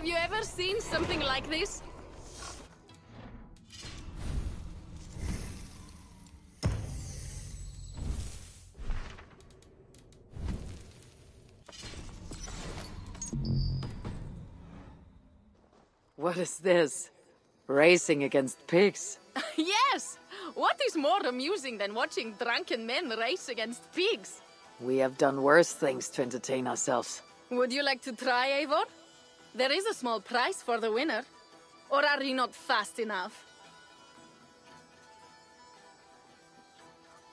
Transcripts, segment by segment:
Have you ever seen something like this? What is this? Racing against pigs? Yes! What is more amusing than watching drunken men race against pigs? We have done worse things to entertain ourselves. Would you like to try, Eivor? There is a small prize for the winner. Or are you not fast enough?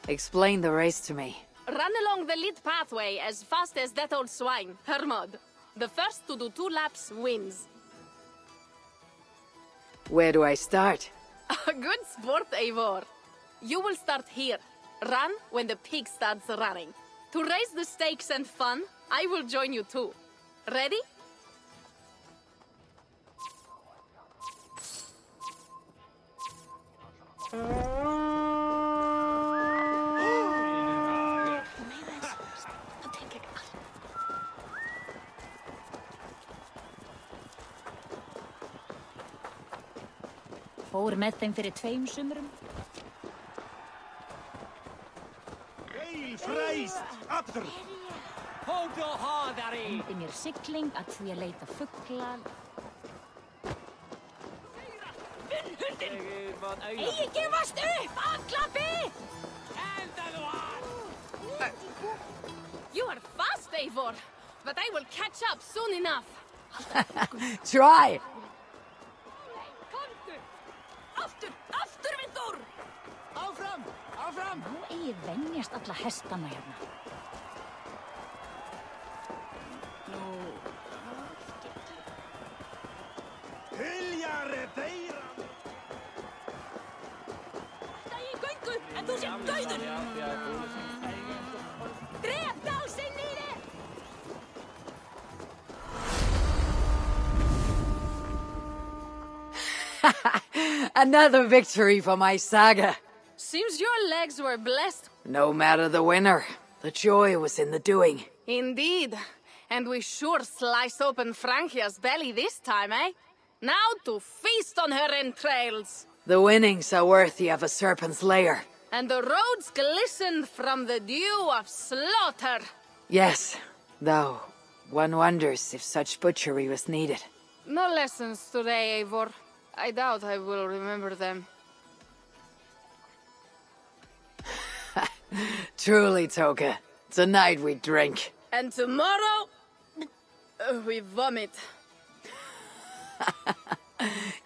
Explain the race to me. Run along the lit pathway as fast as that old swine, Hermod. The first to do 2 laps wins. Where do I start? A good sport, Eivor. You will start here. Run when the pig starts running. To raise the stakes and fun, I will join you too. Ready? Fór með þeim fyrir 2 sumrum. After! Hold your hard, Harry! Indi mér sigling að því að leita fugla. Eigi gefast upp, Aklapi! Enda þú hann! You are fast, Eivor, but I will catch up soon enough. Try! Aftur, aftur, Vindur! Áfram! Áfram! Nú eigi venjast alla hestana hérna. Það í göngu, en þú sé dauður! Drep þá, Signýri! Another victory for my saga. Seems your legs were blessed. No matter the winner, the joy was in the doing. Indeed. And we sure slice open Francia's belly this time, eh? Now to feast on her entrails. The winnings are worthy of a serpent's lair. And the roads glistened from the dew of slaughter. Yes, though one wonders if such butchery was needed. No lessons today, Eivor. I doubt I will remember them. Truly, Toka. Tonight we drink. And tomorrow, we vomit.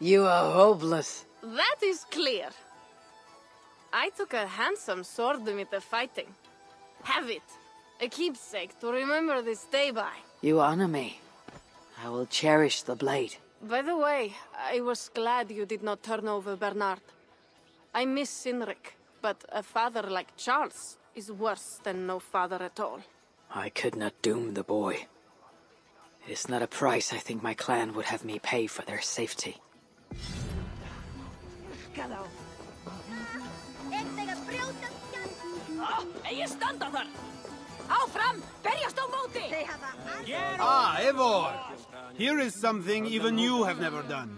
You are hopeless. That is clear. I took a handsome sword with the fighting. Have it. A keepsake to remember this day by. You honor me. I will cherish the blade. By the way, I was glad you did not turn over Bernard. I miss Cynric, but a father like Charles is worse than no father at all. I could not doom the boy. It is not a price I think my clan would have me pay for their safety. Eigi standa þar! Áfram! Berjast á móti! Ah, Eivor! Here is something even you have never done.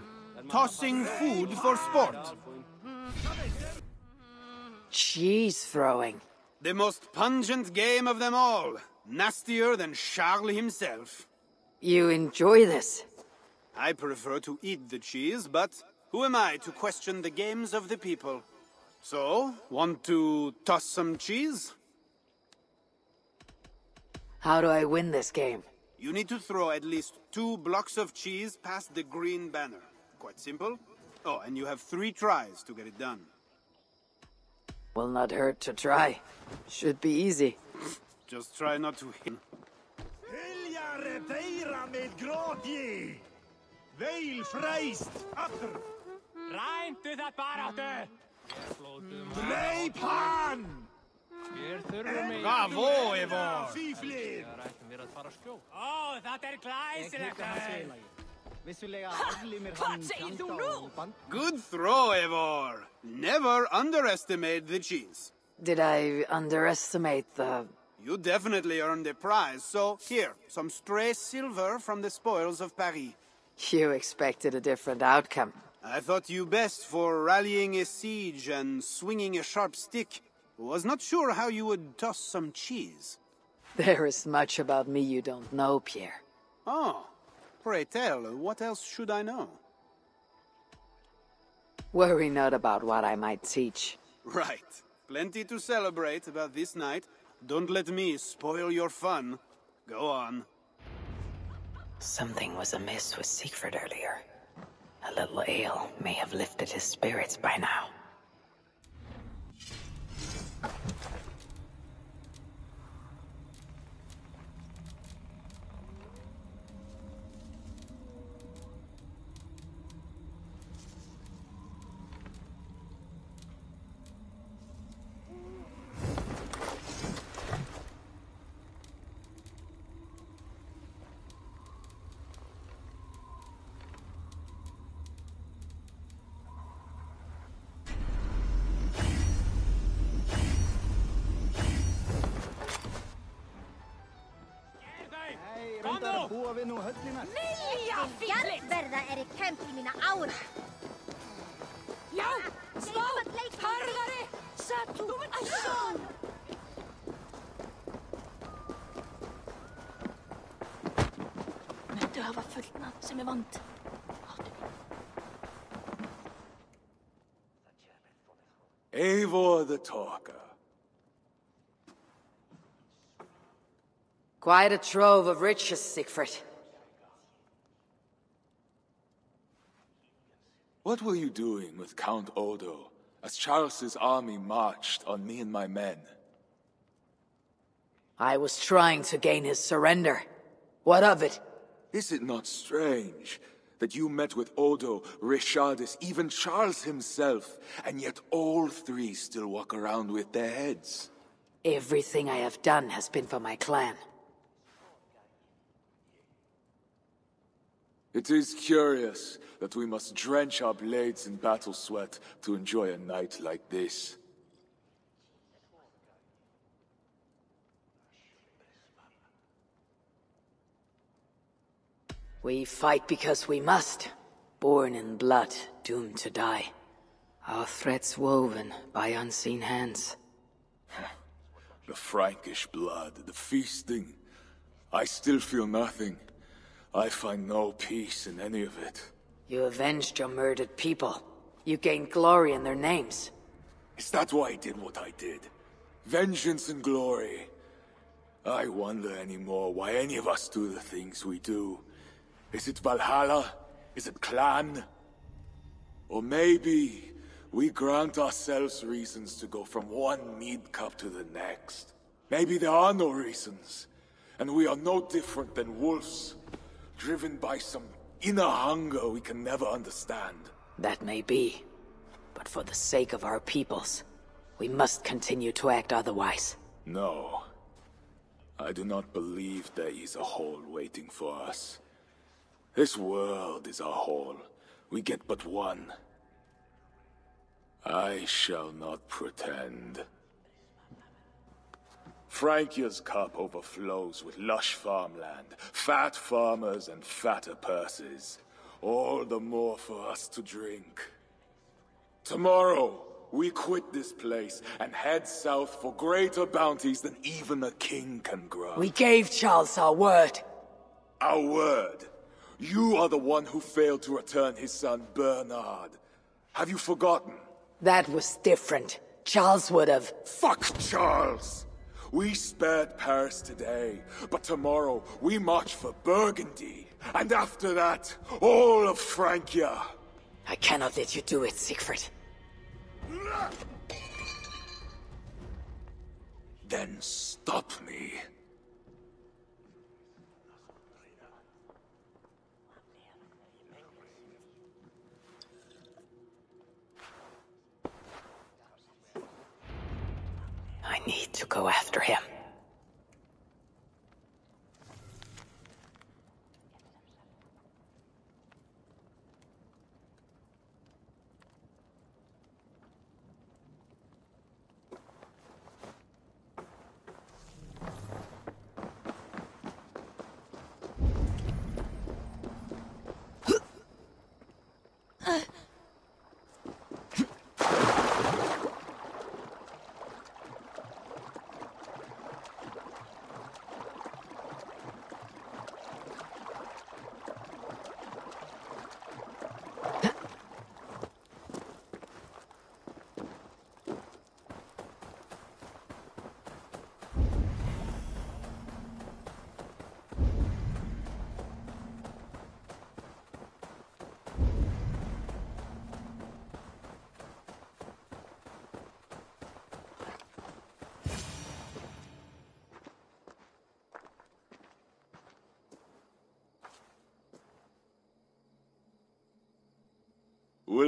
Tossing food for sport. Cheese throwing. The most pungent game of them all. Nastier than Charles himself. You enjoy this? I prefer to eat the cheese, but who am I to question the games of the people? So, want to toss some cheese? How do I win this game? You need to throw at least 2 blocks of cheese past the green banner. Quite simple. Oh, and you have 3 tries to get it done. Will not hurt to try. Should be easy. Just try not to hit. Rændu það baráttu! Greip hann! Bravo, Eivor! Ó, þetta glæsilegt! Hvað segir þú nú? Good throw, Eivor! Never underestimate the cheese. Did I underestimate the... You definitely earned a prize, so here, some stray silver from the spoils of Paris. You expected a different outcome. I thought you best for rallying a siege and swinging a sharp stick. Was not sure how you would toss some cheese. There is much about me you don't know, Pierre. Oh, pray tell, what else should I know? Worry not about what I might teach. Right. Plenty to celebrate about this night. Don't let me spoil your fun. Go on. Something was amiss with Siegfried earlier. A little ale may have lifted his spirits by now. Verða í kemp í mína ára. Já, stopp! Harðari! Settu! Æsson! Myndu hafa fullnað sem vant. Eivor the Talker. Quite a trove of riches, Siegfried. What were you doing with Count Odo as Charles's army marched on me and my men? I was trying to gain his surrender. What of it? Is it not strange that you met with Odo, Richardis, even Charles himself, and yet all three still walk around with their heads? Everything I have done has been for my clan. It is curious that we must drench our blades in battle sweat to enjoy a night like this. We fight because we must. Born in blood, doomed to die. Our threats woven by unseen hands. The Frankish blood, the feasting. I still feel nothing. I find no peace in any of it. You avenged your murdered people. You gained glory in their names. Is that why I did what I did? Vengeance and glory. I wonder anymore why any of us do the things we do. Is it Valhalla? Is it clan? Or maybe we grant ourselves reasons to go from one mead cup to the next. Maybe there are no reasons, and we are no different than wolves, driven by some inner hunger we can never understand. That may be. But for the sake of our peoples, we must continue to act otherwise. No. I do not believe there is a hole waiting for us. This world is our hole. We get but one. I shall not pretend. Francia's cup overflows with lush farmland, fat farmers and fatter purses. All the more for us to drink. Tomorrow, we quit this place and head south for greater bounties than even a king can grant. We gave Charles our word. Our word? You are the one who failed to return his son, Bernard. Have you forgotten? That was different. Charles would have... Fuck Charles! We spared Paris today, but tomorrow we march for Burgundy. And after that, all of Francia. I cannot let you do it, Siegfried. Then stop me. I need to go after him.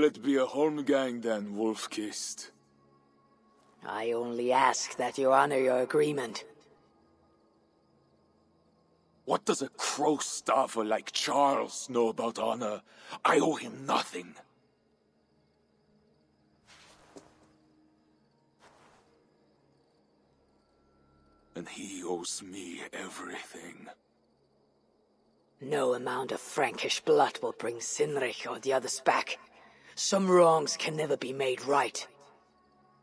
it be a Holmgang then, wolf-kissed? I only ask that you honor your agreement. What does a crow-starver like Charles know about honor? I owe him nothing. And he owes me everything. No amount of Frankish blood will bring Sinrich or the others back. Some wrongs can never be made right.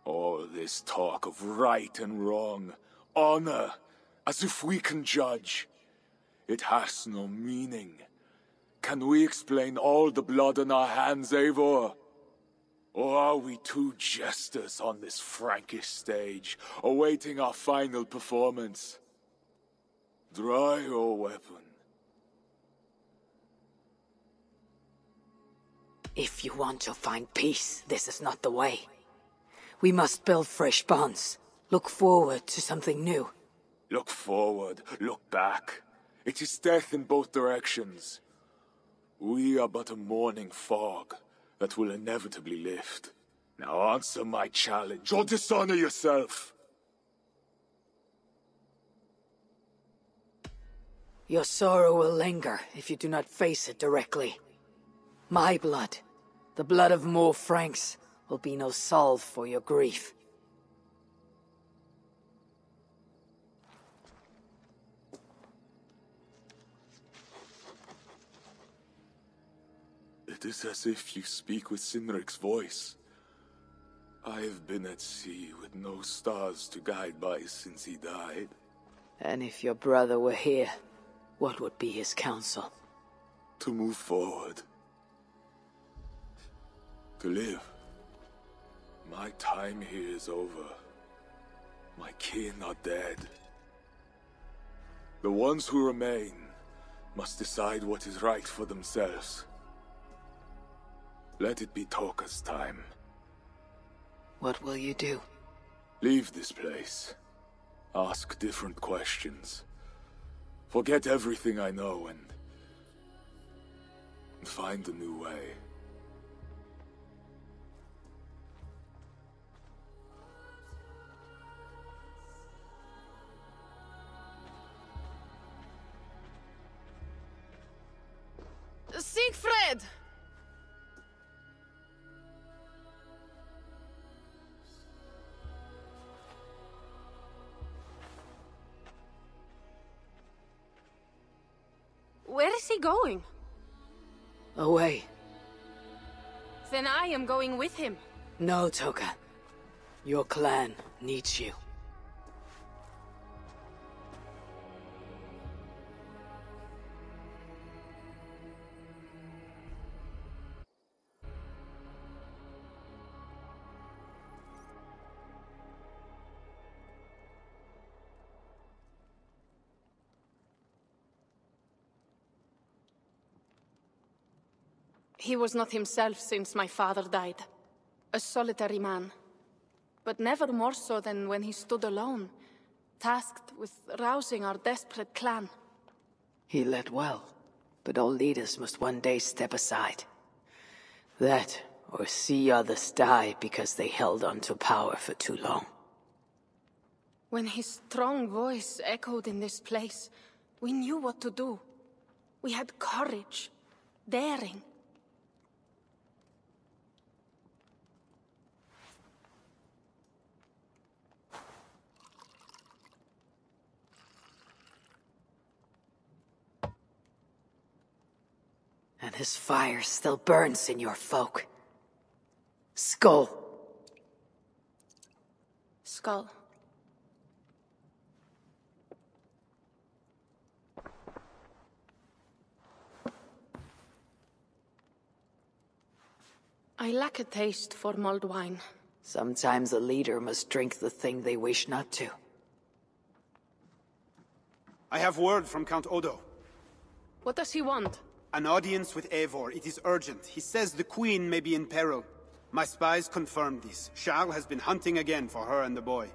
All this talk of right and wrong, honor, as if we can judge. It has no meaning. Can we explain all the blood on our hands, Eivor? Or are we two jesters on this Frankish stage, awaiting our final performance? Draw your weapon. If you want to find peace, this is not the way. We must build fresh bonds. Look forward to something new. Look forward, look back. It is death in both directions. We are but a morning fog that will inevitably lift. Now answer my challenge, or dishonor yourself! Your sorrow will linger if you do not face it directly. My blood, the blood of more Franks, will be no salve for your grief. It is as if you speak with Sinric's voice. I have been at sea with no stars to guide by since he died. And if your brother were here, what would be his counsel? To move forward. To live. My time here is over. My kin are dead. The ones who remain must decide what is right for themselves. Let it be Toka's time. What will you do? Leave this place. Ask different questions. Forget everything I know and find a new way. Siegfried! Where is he going? Away. Then I am going with him. No, Toka. Your clan needs you. He was not himself since my father died. A solitary man. But never more so than when he stood alone, tasked with rousing our desperate clan. He led well, but all leaders must one day step aside. That, or see others die because they held on to power for too long. When his strong voice echoed in this place, we knew what to do. We had courage, daring. And his fire still burns in your folk. Skull. Skull. I lack a taste for mulled wine. Sometimes a leader must drink the thing they wish not to. I have word from Count Odo. What does he want? An audience with Eivor. It is urgent. He says the Queen may be in peril. My spies confirmed this. Charles has been hunting again for her and the boy.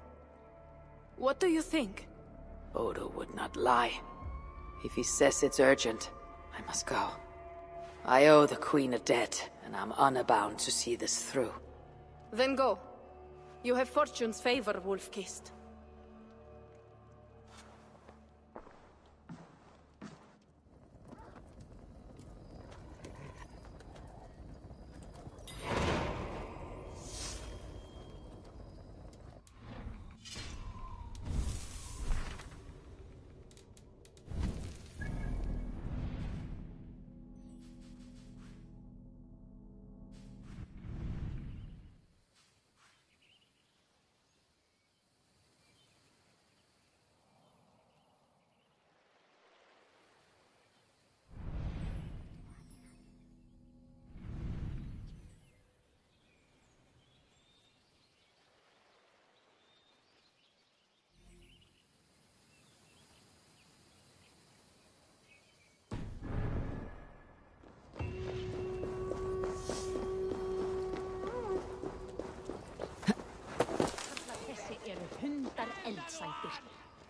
What do you think? Odo would not lie. If he says it's urgent, I must go. I owe the Queen a debt, and I'm honor-bound to see this through. Then go. You have fortune's favor, Wolf-Kissed.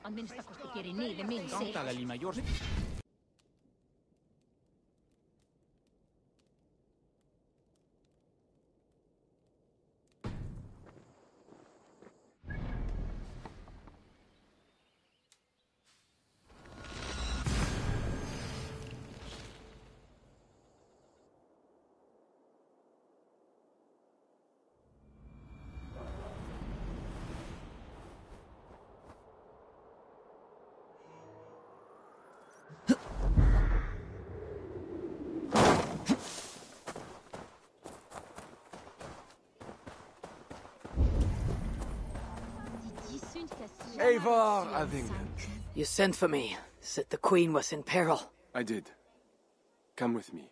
Að minnstakosti gerir niður minn sig. Eivor of England. You sent for me, said the Queen was in peril. I did. Come with me.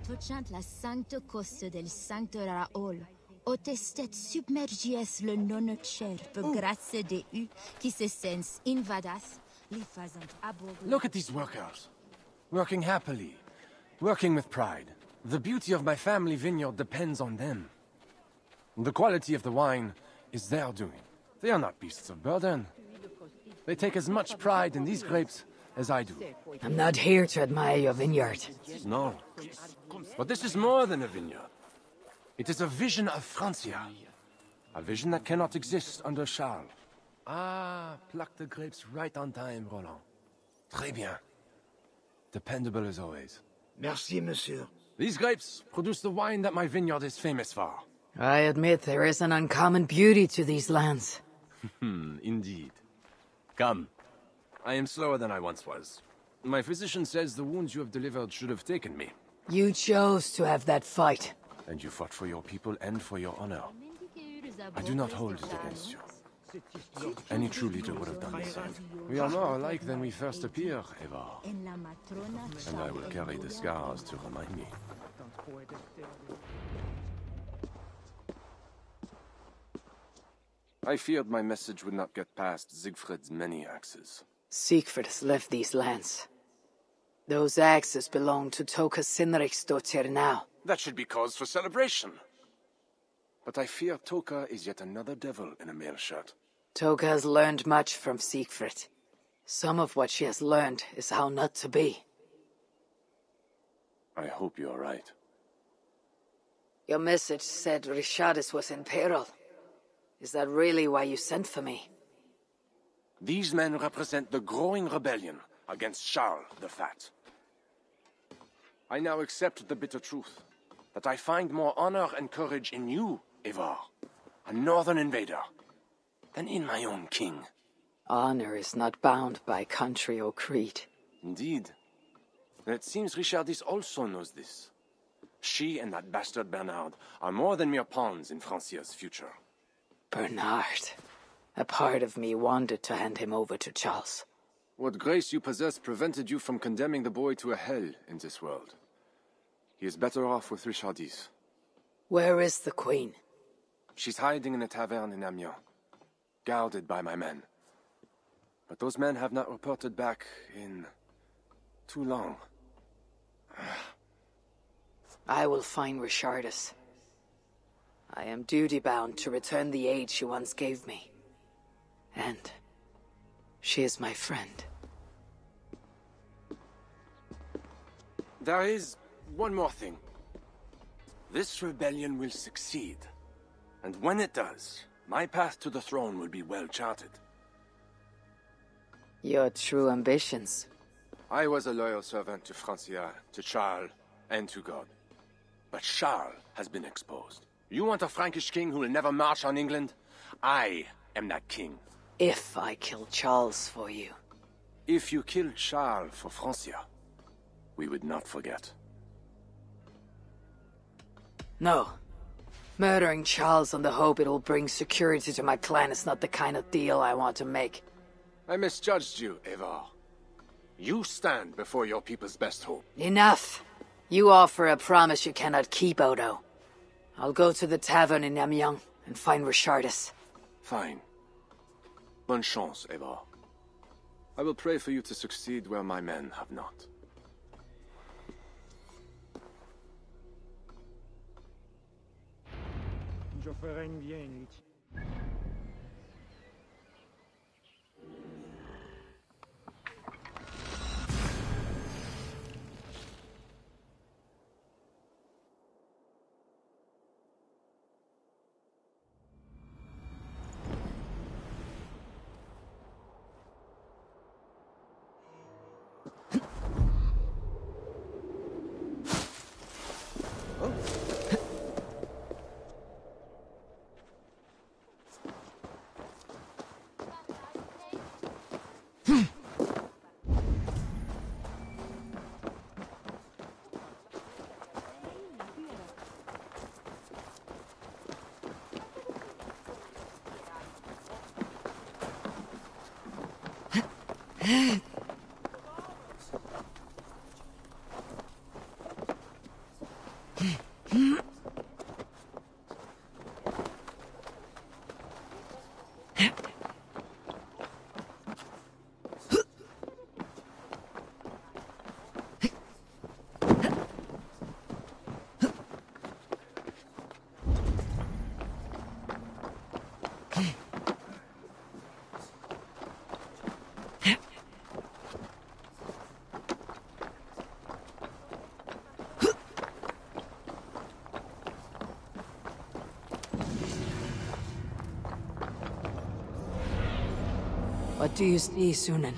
Tocant la sancto costo del sancto Raol. Otestet submergies le nonno cer per grazie de u qui se sens invadas li fazant abog. Look at these workers. Working happily. Working with pride. The beauty of my family vineyard depends on them. The quality of the wine is their doing. They are not beasts of burden. They take as much pride in these grapes as I do. I'm not here to admire your vineyard. No. But this is more than a vineyard. It is a vision of Francia. A vision that cannot exist under Charles. Ah, pluck the grapes right on time, Roland. Très bien. Dependable as always. Merci, monsieur. These grapes produce the wine that my vineyard is famous for. I admit there is an uncommon beauty to these lands. Indeed. Come. I am slower than I once was. My physician says the wounds you have delivered should have taken me. You chose to have that fight. And you fought for your people and for your honor. I do not hold it against you. Any true leader would have done the same. We are more alike than we first appear, Eivor. And I will carry the scars to remind me. I feared my message would not get past Siegfried's many axes. Siegfried has left these lands. Those axes belong to Toka Sinriksdottir now. That should be cause for celebration. But I fear Toka is yet another devil in a mail shirt. Toka has learned much from Siegfried. Some of what she has learned is how not to be. I hope you are right. Your message said Richardis was in peril. Is that really why you sent for me? These men represent the growing rebellion against Charles the Fat. I now accept the bitter truth, that I find more honor and courage in you, Eivor, a northern invader, than in my own king. Honor is not bound by country or creed. Indeed. And it seems Richardis also knows this. She and that bastard Bernard are more than mere pawns in Francia's future. Bernard. A part of me wanted to hand him over to Charles. What grace you possess prevented you from condemning the boy to a hell in this world. He is better off with Richardis. Where is the Queen? She's hiding in a tavern in Amiens, guarded by my men. But those men have not reported back in too long. I will find Richardis. I am duty-bound to return the aid she once gave me. And she is my friend. There is one more thing. This rebellion will succeed. And when it does, my path to the throne will be well charted. Your true ambitions. I was a loyal servant to Francia, to Charles, and to God. But Charles has been exposed. You want a Frankish king who will never march on England? I am that king. If I kill Charles for you. If you killed Charles for Francia, we would not forget. No. Murdering Charles on the hope it'll bring security to my clan is not the kind of deal I want to make. I misjudged you, Evar. You stand before your people's best hope. Enough! You offer a promise you cannot keep, Odo. I'll go to the tavern in Amiens and find Richardus. Fine. Bonne chance, Evar. I will pray for you to succeed where my men have not. Je ferai une bien inutile. What do you see, Sunan?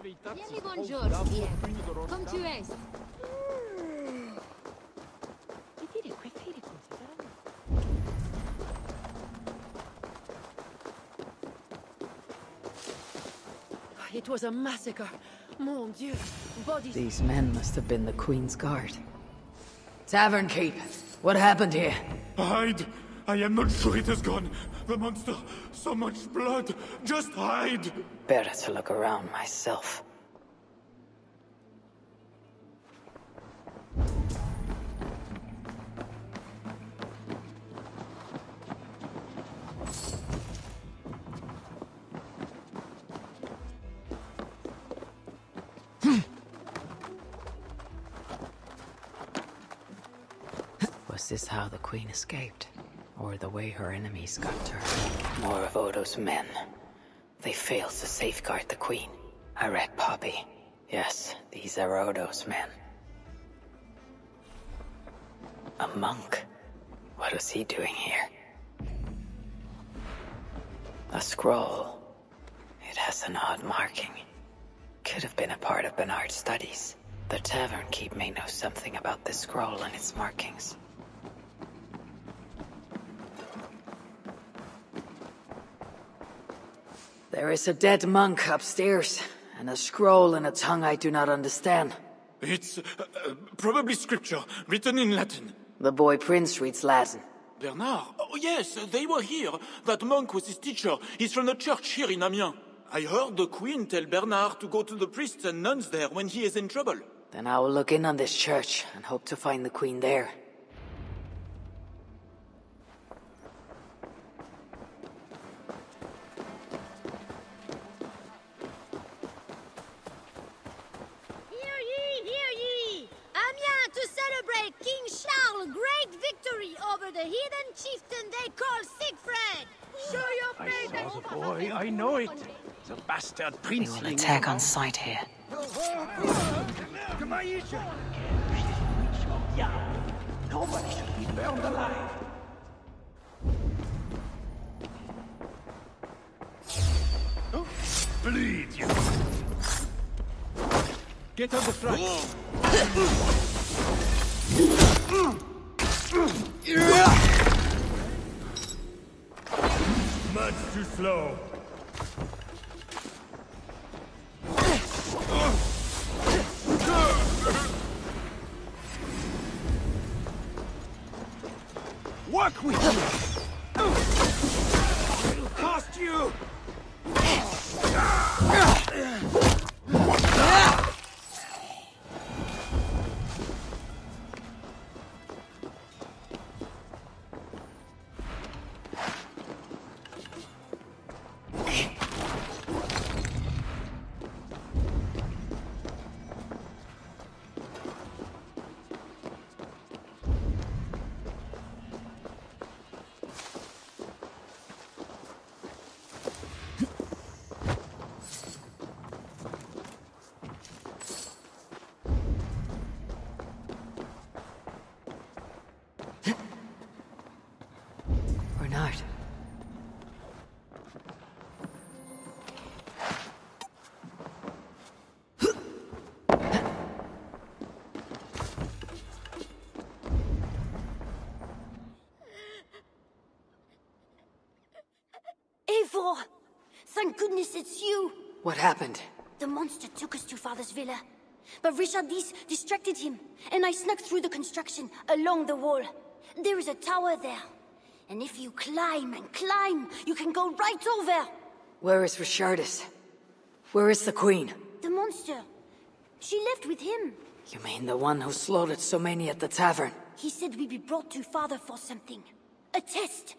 Bien les bonjours, bien. Comme tu es. It was a massacre. Mon Dieu. Bodies. These men must have been the Queen's Guard. Tavern Keep, what happened here? Hide! I am not sure it has gone. The monster, so much blood. Just hide! Better to look around myself. Was this how the Queen escaped? Or the way her enemies got to her? More of Odo's men. They failed to safeguard the Queen. I read Poppy. Yes, these are Odo's men. A monk? What was he doing here? A scroll. It has an odd marking. Could have been a part of Bernard's studies. The Tavern Keep may know something about this scroll and its markings. There is a dead monk upstairs, and a scroll in a tongue I do not understand. It's probably scripture, written in Latin. The boy Prince reads Latin. Bernard? Oh yes, they were here. That monk was his teacher. He's from the church here in Amiens. I heard the Queen tell Bernard to go to the priests and nuns there when he is in trouble. Then I will look in on this church, and hope to find the Queen there. King Charles' great victory over the heathen chieftain they call Siegfried! Show your face! I saw the boy, I know it. The bastard We prince. will attack on sight here. Nobody should be burned alive. Bleed, you. Get on the front. Much too slow. Work with you! It'll cost you! Bernard. Eivor! Thank goodness it's you! What happened? The monster took us to Father's villa. But Richardis distracted him, and I snuck through the construction, along the wall. There is a tower there. And if you climb and climb, you can go right over! Where is Richardis? Where is the Queen? The monster. She left with him. You mean the one who slaughtered so many at the tavern? He said we'd be brought to Father for something. A test.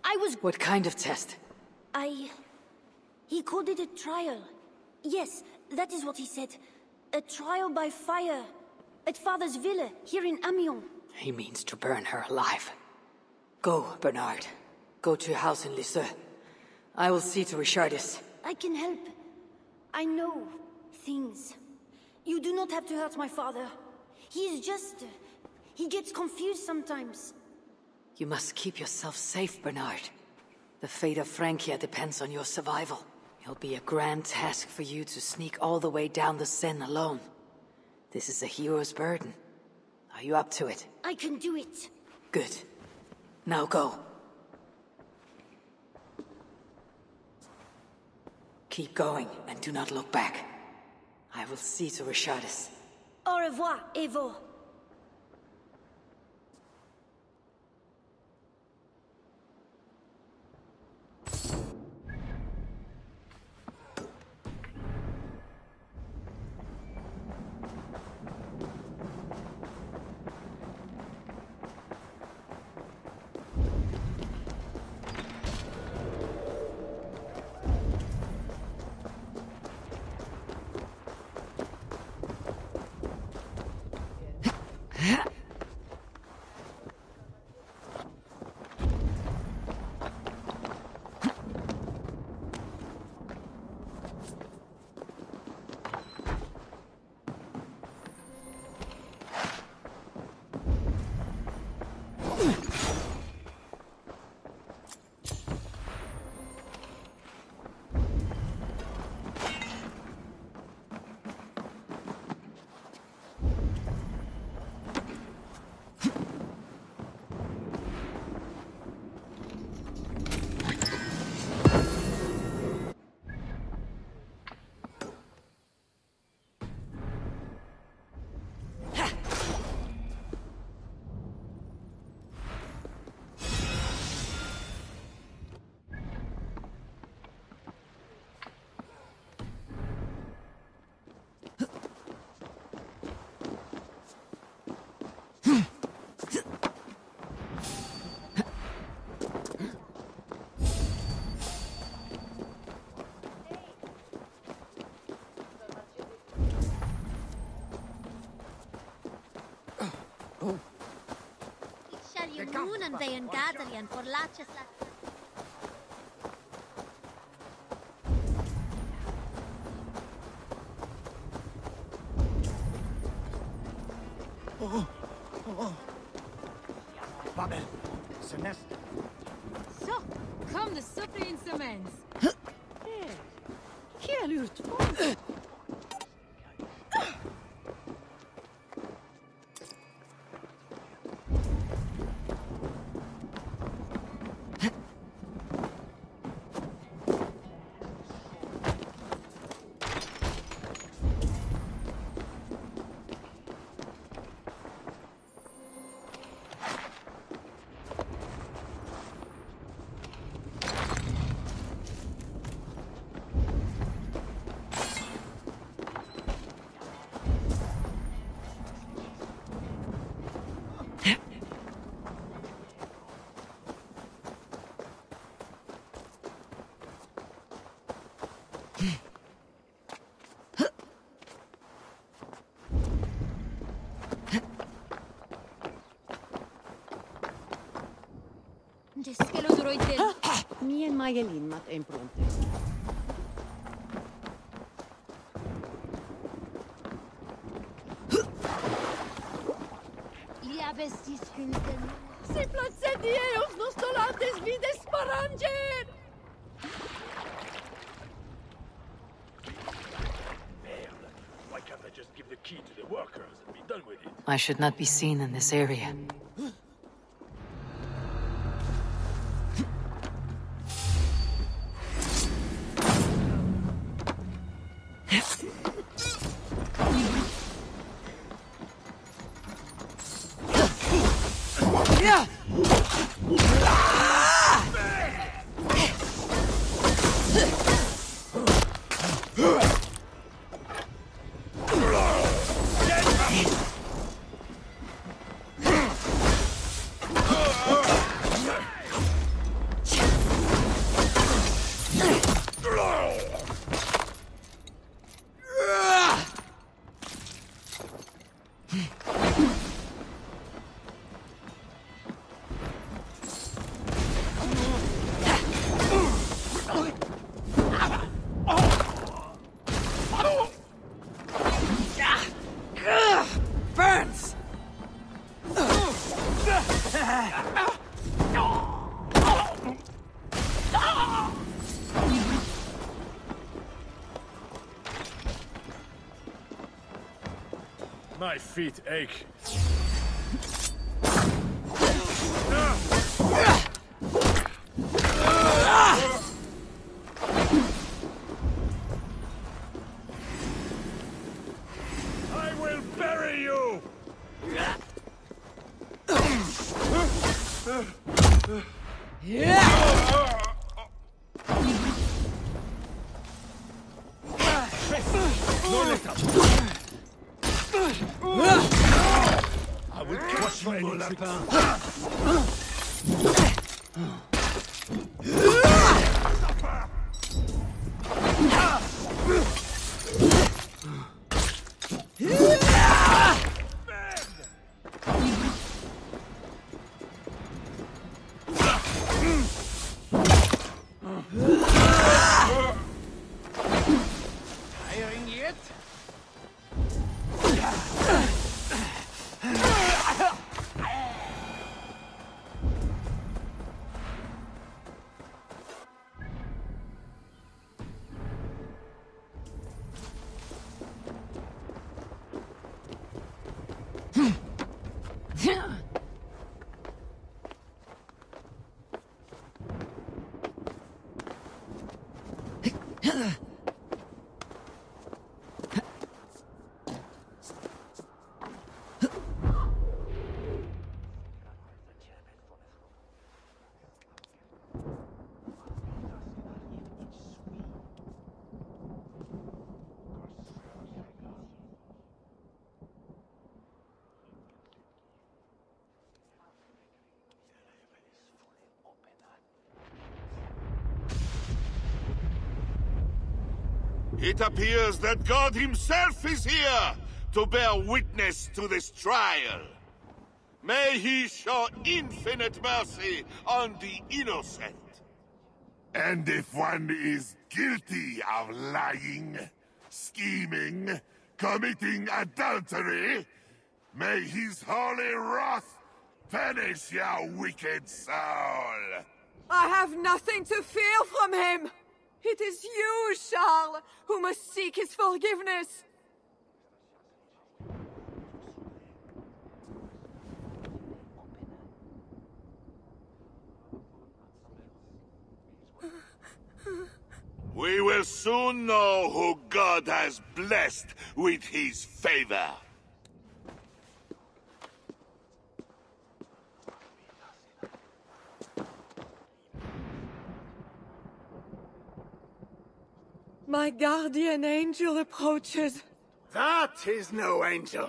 I was... What kind of test? He called it a trial. Yes, that is what he said. A trial by fire. At Father's villa, here in Amiens. He means to burn her alive. Go, Bernard. Go to your house in Lisieux. I will see to Richardis. I can help. I know things. You do not have to hurt my father. He is just... he gets confused sometimes. You must keep yourself safe, Bernard. The fate of Francia depends on your survival. It'll be a grand task for you to sneak all the way down the Seine alone. This is a hero's burden. Are you up to it? I can do it. Good. Now go. Keep going, and do not look back. I will see to Richardis. Au revoir, Eivor. Moonen bij een gathering voor laatjes. Babel, Celeste. Zo, kom de soep in zijn mens. Quel hurtement! Just que lo droidel. Me en Mayelin mat een pronte. Il y a vestis hunten. Si placedie of nostolates vides sparanger! Merde. Why can't I just give the key to the workers and be done with it? I should not be seen in this area. My feet ache. I will bury you! No let up! I will crush you, mon lapin! Tiring yet? It appears that God himself is here to bear witness to this trial. May he show infinite mercy on the innocent. And if one is guilty of lying, scheming, committing adultery, May his holy wrath finish your wicked soul! I have nothing to fear from him! It is you, Charles, who must seek his forgiveness! We will soon know who God has blessed with his favor. My guardian angel approaches. That is no angel.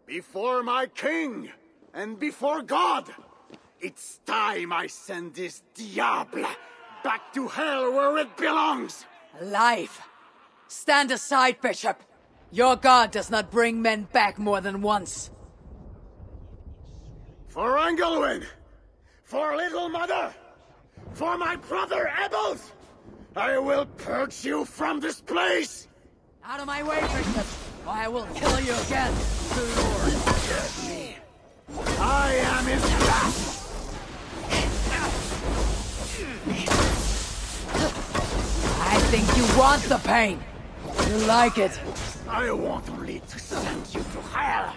Before my king, and before God, it's time I send this diable back to hell where it belongs! Alive! Stand aside, Bishop! Your god does not bring men back more than once. For Engelwin! For Little Mother! For my brother Ebels! I will purge you from this place! Out of my way, Bishop, or I will kill you again! The Lord forgive me! I am his wrath! I think you want the pain! You like it! I want only to send you to hell!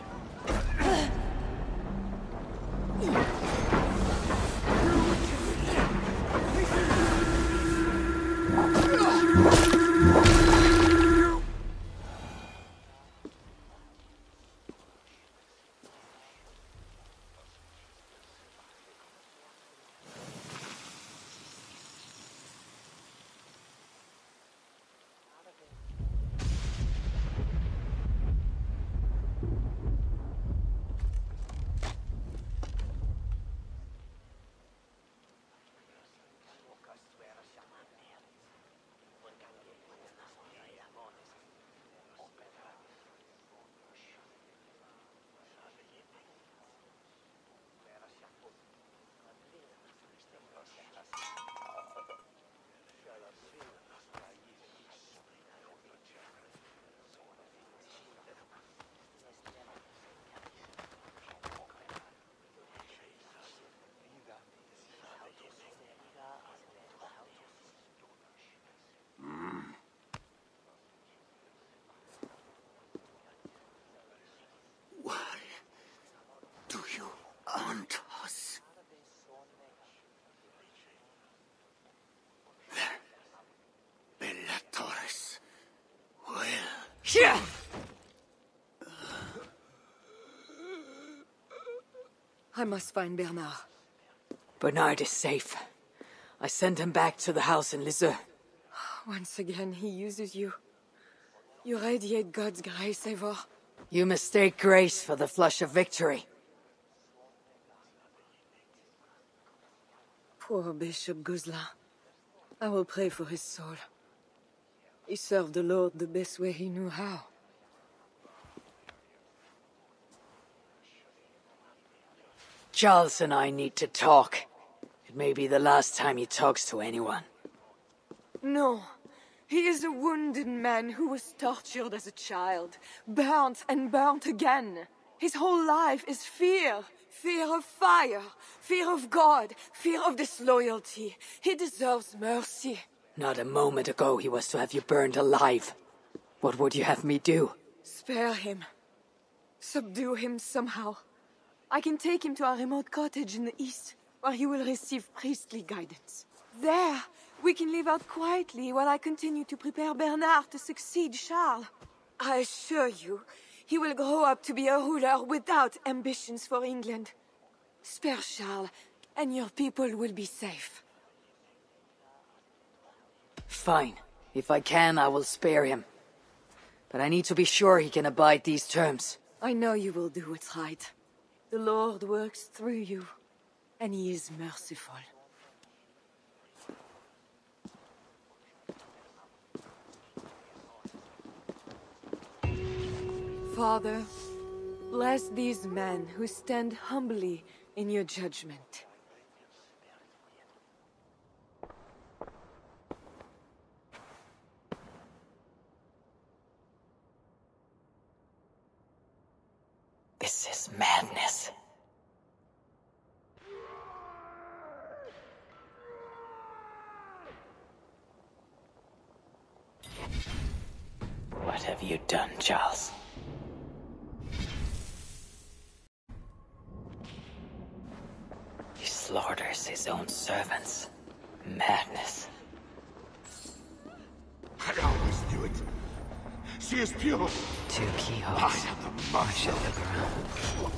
I must find Bernard. Bernard is safe. I sent him back to the house in Lisieux. Once again, he uses you. You radiate God's grace, Eivor. You mistake grace for the flush of victory. Poor Bishop Guzla. I will pray for his soul. He served the Lord the best way he knew how. Charles and I need to talk. It may be the last time he talks to anyone. No. He is a wounded man who was tortured as a child, burnt and burnt again. His whole life is fear. Fear of fire, fear of God, fear of disloyalty. He deserves mercy. Not a moment ago he was to have you burned alive. What would you have me do? Spare him. Subdue him somehow. I can take him to a remote cottage in the east, where he will receive priestly guidance. There, we can live out quietly while I continue to prepare Bernard to succeed Charles. I assure you, he will grow up to be a ruler without ambitions for England. Spare Charles, and your people will be safe. Fine. If I can, I will spare him. But I need to be sure he can abide these terms. I know you will do what's right. The Lord works through you, and he is merciful. Father, bless these men who stand humbly in your judgment. Is this madness? What have you done, Charles? He slaughters his own servants. Madness. I always knew it. She is pure. 2 keyholes. I have the I should look around.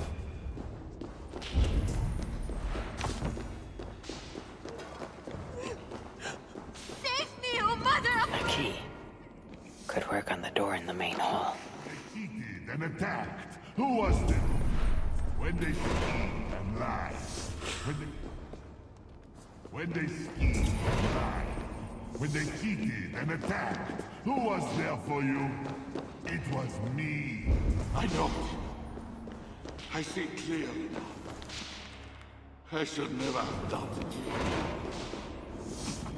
Save me, oh mother! A key. Could work on the door in the main hall. They cheated and attacked. Who was it? When they schemed and lied. When they schemed and lied. When they cheated and attacked. Who was there for you? It was me. I know. I see clearly now. I should never have doubted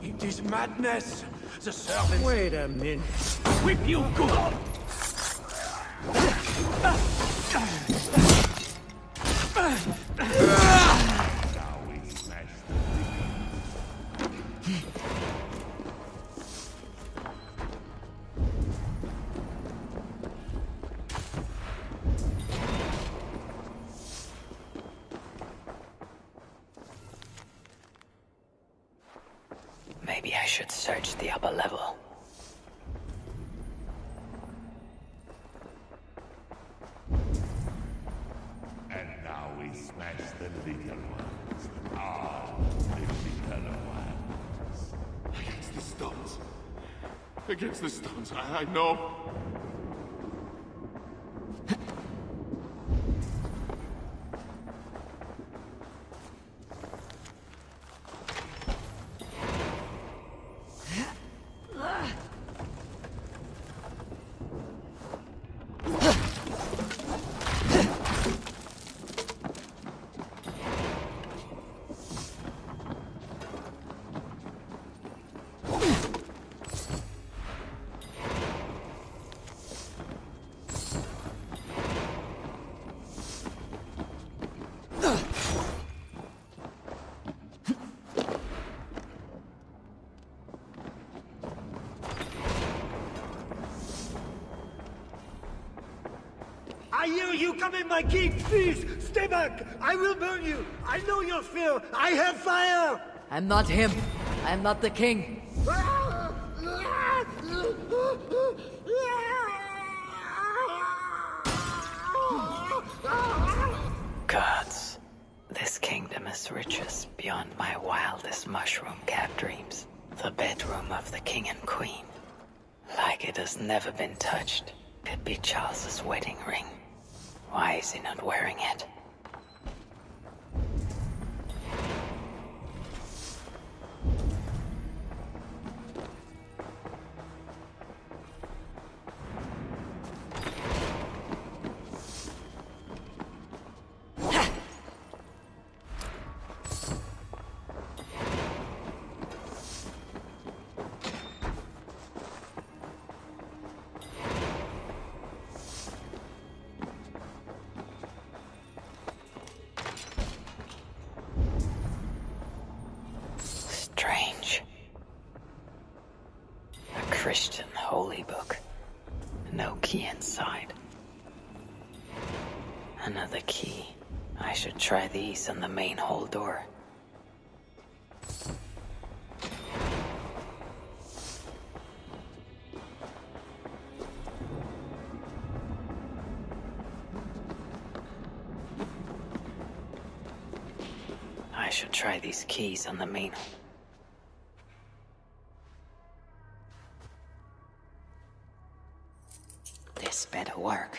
you. It is madness. The servants... Wait a minute. Whip you good! Maybe I should search the upper level. And now we smash the little ones. Ah, the little ones. Against the stones. Against the stones, I know. I hear you coming, my king! Please, stay back! I will burn you! I know your fear! I have fire! I'm not him. I'm not the king. Gods, this kingdom is richest beyond my wildest mushroom-capped dreams. The bedroom of the king and queen. Like it has never been touched. Could be Charles's wedding ring. Why is he not wearing it? Strange. A Christian holy book. No key inside. Another key. I should try these on the main hall door. I should try these keys on the main. This better work.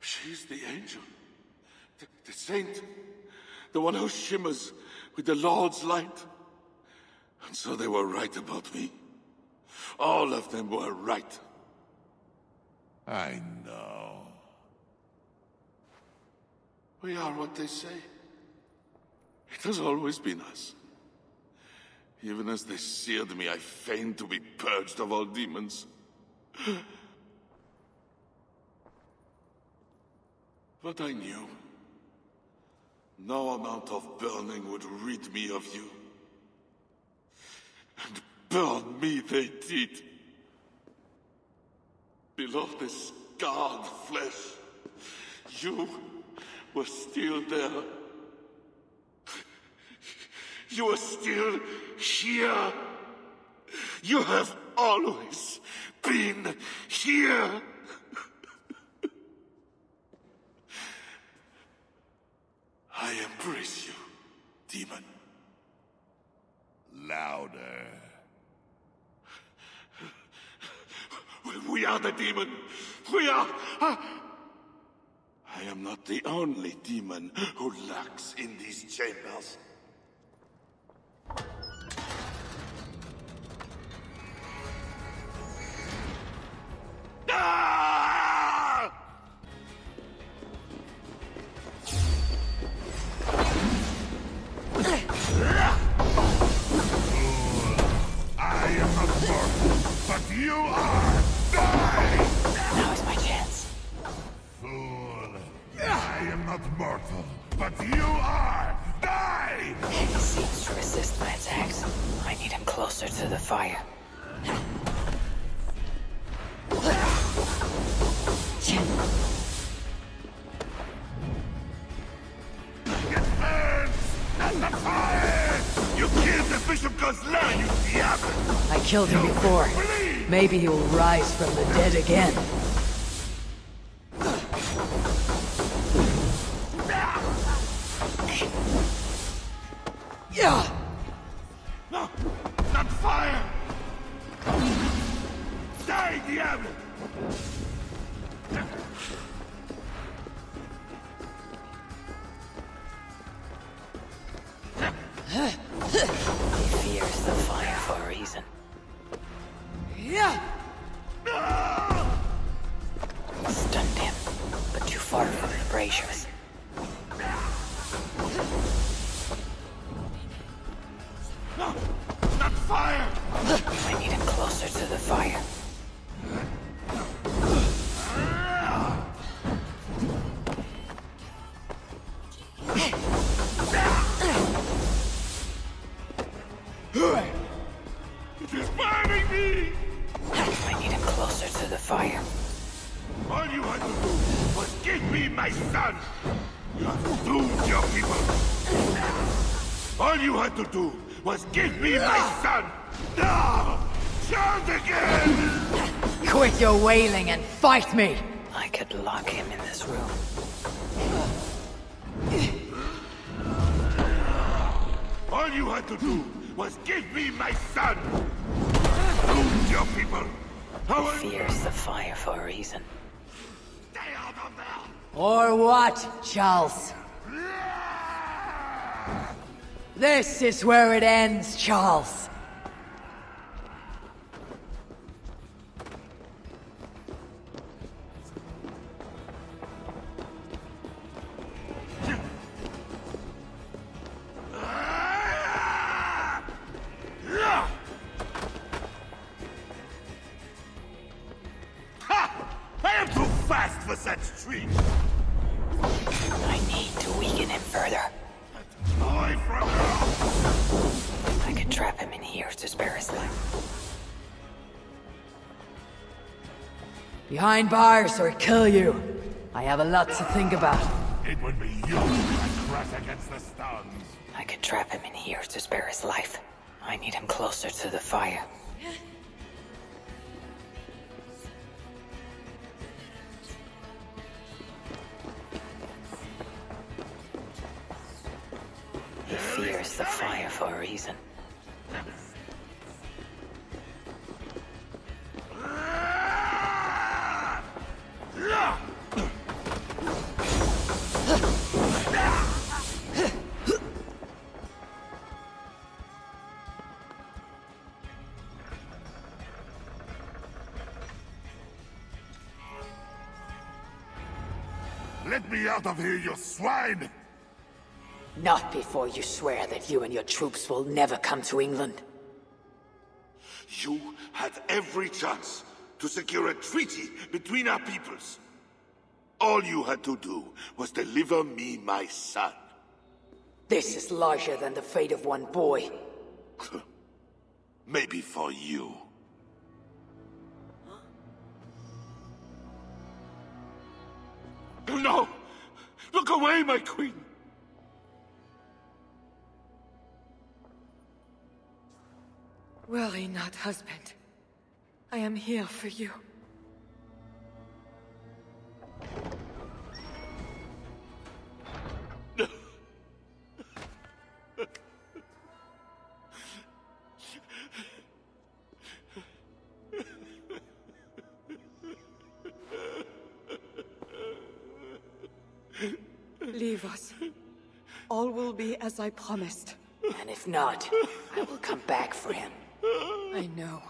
She's the angel. The saint. The one who shimmers with the Lord's light. And so they were right about me. All of them were right. I know. We are what they say. It has always been us. Even as they seared me, I feigned to be purged of all demons. But I knew no amount of burning would rid me of you. And burn me they did. Below the scarred flesh, you were still there. You are still here. You have always been here. I embrace you, demon. Louder. We are the demon. We are... I am not the only demon who lurks in these chambers. Ah! I am not mortal, but you are! Die! Now is my chance. Fool. I am not mortal, but you are! Die! He seems to resist my attacks. I need him closer to the fire. Get burned! Not the fire! You killed the Bishop Goslan, you diable! I killed him before. Maybe he will rise from the dead again. No! Not fire! Die, diable! He fears the fire for a reason. Stunned him, but too far from the braziers. No! Not fire! I need him closer to the fire. It is burning me! I need him closer to the fire. All you had to do was give me my son! You have doomed your people! All you had to do was give me my son! Now! Shout again! Quit your wailing and fight me! I could lock him in this room. All you had to do was give me my son! Doomed your people! He fears the fire for a reason. Stay out of there! Or what, Charles? This is where it ends, Charles. I am too fast for such treats! I need to weaken him further. Away from her! I could trap him in here to spare his life. Behind bars or kill you. I have a lot to think about. It would be you that crash against the stones. I could trap him in here to spare his life. I need him closer to the fire. He fears the fire for a reason. Let me out of here, you swine! Not before you swear that you and your troops will never come to England. You had every chance to secure a treaty between our peoples. All you had to do was deliver me my son. This is larger than the fate of one boy. Maybe for you. No! Look away, my queen! Worry not, husband. I am here for you. Leave us. All will be as I promised. And if not, I will come back for him. I know.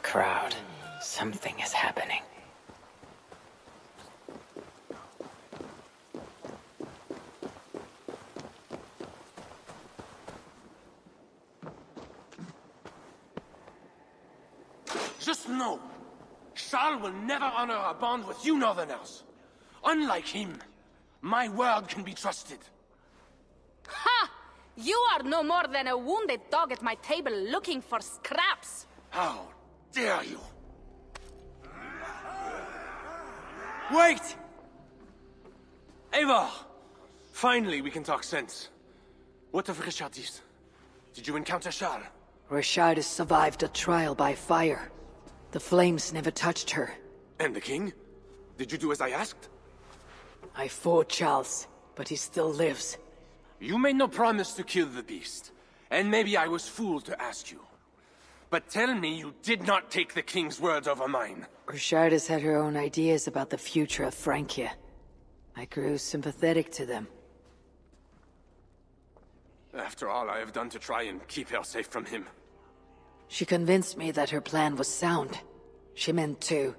Crowd. Something is happening. Just know, Charles will never honor a bond with you Northerners. Unlike him, my word can be trusted. Ha! You are no more than a wounded dog at my table looking for scraps. How dare you? Wait! Eivor! Finally, we can talk sense. What of Richardis? Did you encounter Charles? Richardis survived a trial by fire. The flames never touched her. And the king? Did you do as I asked? I fought Charles, but he still lives. You made no promise to kill the beast, and maybe I was fooled to ask you. But tell me you did not take the king's words over mine. Richardis had her own ideas about the future of Francia. I grew sympathetic to them. After all I have done to try and keep her safe from him. She convinced me that her plan was sound. She meant to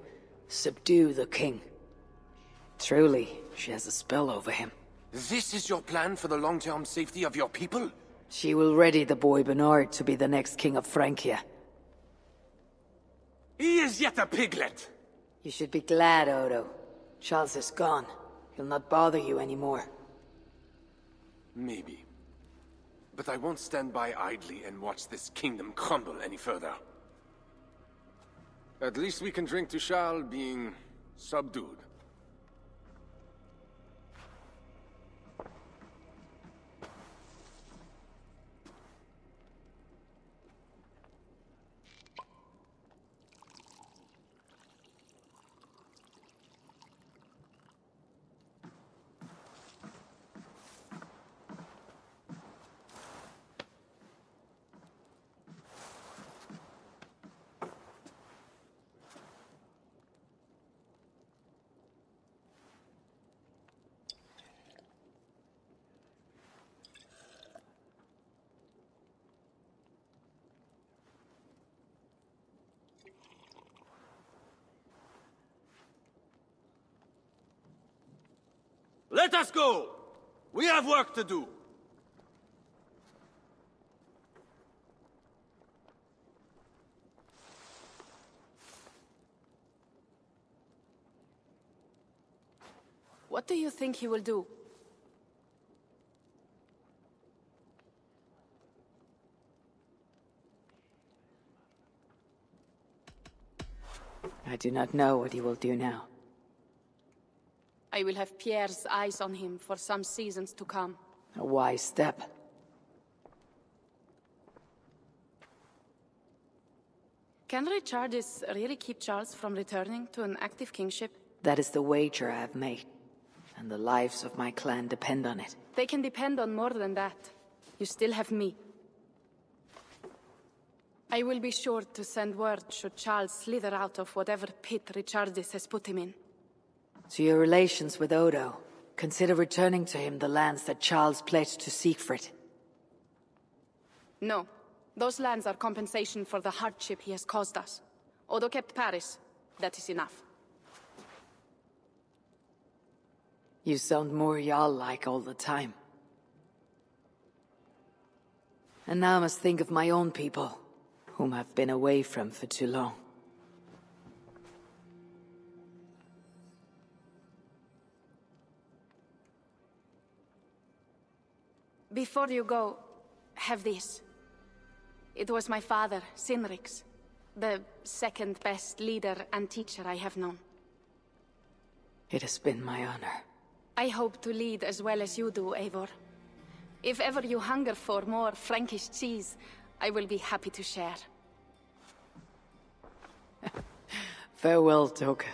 subdue the king. Truly, she has a spell over him. This is your plan for the long-term safety of your people? She will ready the boy Bernard to be the next king of Francia. He is yet a piglet! You should be glad, Odo. Charles is gone. He'll not bother you anymore. Maybe. But I won't stand by idly and watch this kingdom crumble any further. At least we can drink to Charles being subdued. Let us go! We have work to do! What do you think he will do? I do not know what he will do now. I will have Pierre's eyes on him for some seasons to come. A wise step. Can Richardis really keep Charles from returning to an active kingship? That is the wager I have made, and the lives of my clan depend on it. They can depend on more than that. You still have me. I will be sure to send word should Charles slither out of whatever pit Richardis has put him in. To your relations with Odo, consider returning to him the lands that Charles pledged to Siegfried. No. Those lands are compensation for the hardship he has caused us. Odo kept Paris. That is enough. You sound more Jarl-like all the time. And now I must think of my own people, whom I've been away from for too long. Before you go, have this. It was my father, Sinrix, the second best leader and teacher I have known. It has been my honor. I hope to lead as well as you do, Eivor. If ever you hunger for more Frankish cheese, I will be happy to share. Farewell, Toka.